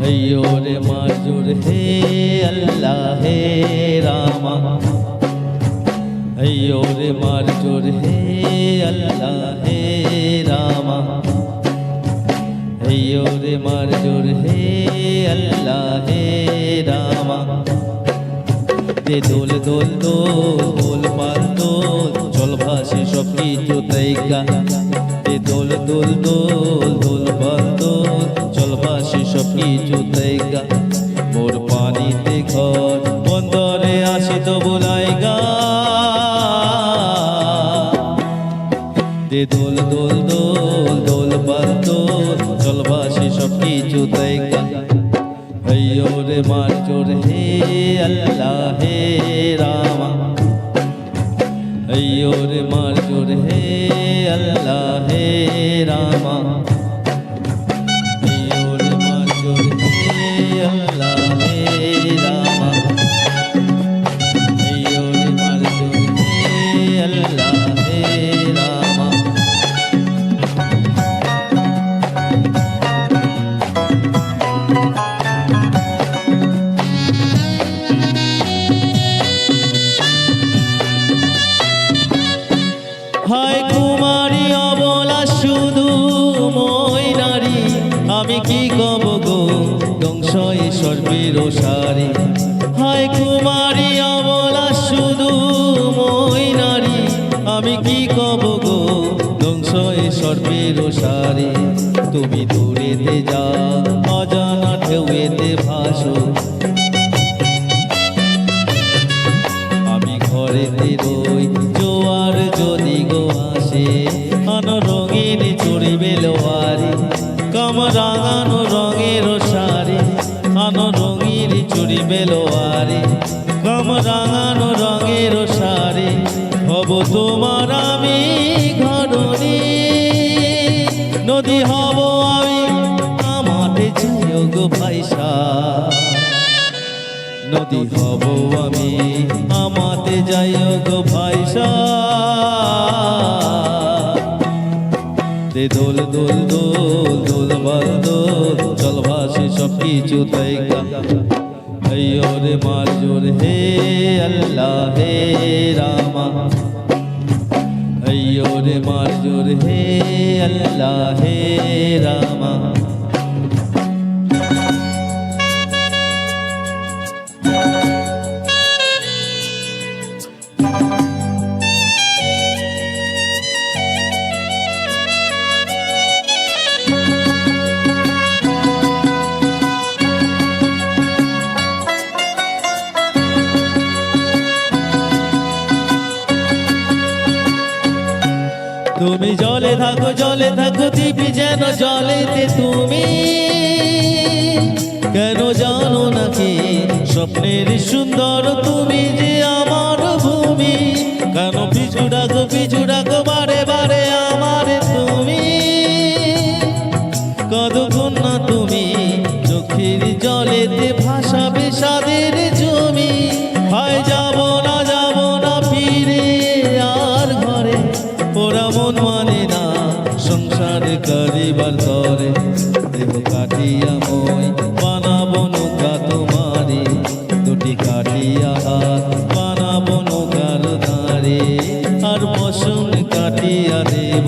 हैयो रे माजुर हे अल्लाह हे रामा हैयो रे माजुर हे अल्लाह हे रामा हैयो रे माजुर हे अल्लाह हे रामा दे दोल दोल दोल दोल पाल दोल चल भाসে সব কিছু তাইকা দে দোল দোল দোল দোল পাল দোল চল ভাসে সব কিছু তাইকা মোর পানিতে ঘর বন্দরে আসি তো বুলাইগা দে দোল দোল দোল দোল পাল দোল চল ভাসে সব কিছু তাইকা हैयो रे माजुर हे अल्लाह हे रामा हैयो रे माजुर हे अल्लाह हे रामा हैयो रे माजुर हे अल्लाह हे रामा हैयो रे माजुर हे अल्लाह हे रामा हाय कुमारी अबला शुधु মই নারী আমি কি কব গো ধ্বংসই সর্বের সারি হায় কুমারী অবলা শুধু মই নারী আমি কি কব গো ধ্বংসই সর্বের সারি তুমি দূরেতে যাও অজানা ঢেউতে ভাসো আমি ঘরেতে রই জোয়ার যদি গো আসে আনো রঙিন চড়িবে লোয়ারি কামরাঙানো রঙের শাড়ি আনো রঙিন চড়িবে লোয়ারি কামরাঙানো রঙের শাড়ি হব তোমার আমি ঘরণী নদী হব আমি আমাতে যাইও গো ভাইসা নদী হব আমি আমাতে যাইও গো ভাইসা দে দোল দোল দোল দোল বাল দোল চল ভাসে সব কিছু তাইকা हैयो रे माजुर हे अल्लाह हे रामा हैयो रे माजुर हे अल्लाह हे रामा তুমি জলে থাকো দিবি যেন জলেতে তুমি কেন জানো নাকি স্বপ্নের সুন্দর তুমি যে আমার ভূমি কেন পিছু ডাকো বারে বারে আমার তুমি কতক্ষণ না তুমি চোখের জলেতে ভাসাবে সাদের জমি হয় যাব না ফিরে আর ঘরে ওরা মন মানে না সংসার করিবার তরে দেহ কাটিয়া মই বানাবো নৌকা তোমারে দুটি কাটিয়া হাত বানাবো নৌকার ধারে আর বসন কাটিয়া দেব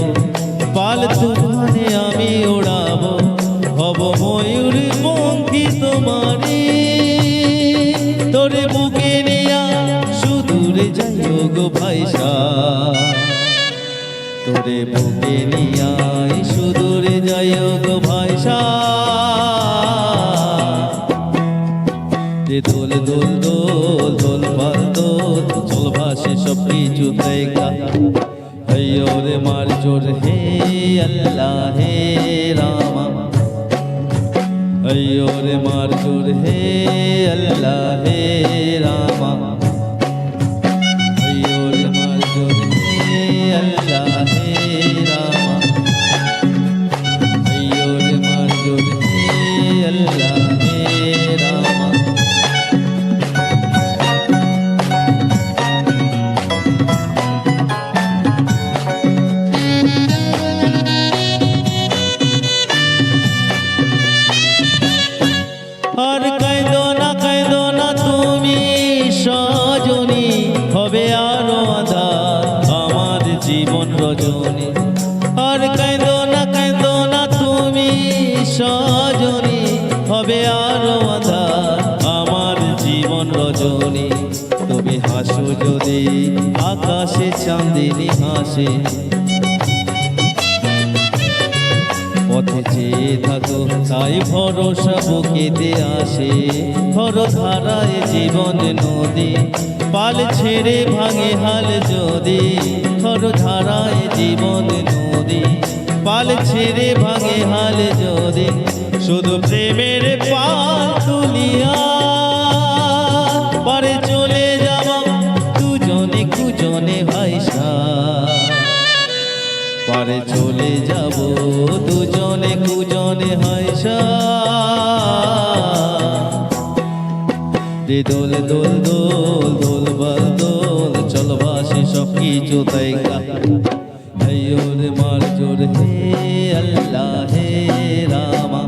পাল তুফানে আমি ওড়াবো হব ময়ূর পঙ্খী তোমারে তোরে বুকে নিয়া সুদূরে যাইও গো ভাইসা তোরে বুকে নিয়াই সুদূরে যাইও গো ভাইসা দে দোল দোল দোল দোল পাল দোল চল ভাসে সব কিছু তাইকা हैयो रे माजुर हे अल्लाह हे रामा हैयो रे माजुर हे अल्लाह हे रामा हैयो रे माजुर हे अल्लाह हे रामा हैयो रे माजुर हे अल्लाह हे रामा জীবন রজনী। আর কাঁদো না তুমি সজনী, হবে আরো আঁধার আমার জীবন রজনী। তবে হাসো যদি আকাশে চাঁদিনী হাসে, পথে চেয়ে থাকো তাই ভরসা বুকেতে আসে। ঘর ধারায় জীবন নদী, পাল ছেড়ে ভাঙে হাল যদি। ঘর ধারায় জীবন নদী, পাল ছেড়ে ভাঙে হাল যদি। শুধু প্রেমের পাল তুলিয়া পারে চলে যাব দুজনে কুজনে ভাইসা, পারে চলে যাব দুজনে কুজনে হাইসা। রে দোল দোল দোল দোল বল দোল, চল ভাসে সব কিছু তাই গা। রে মার জোর হে আল্লাহ হে রামা।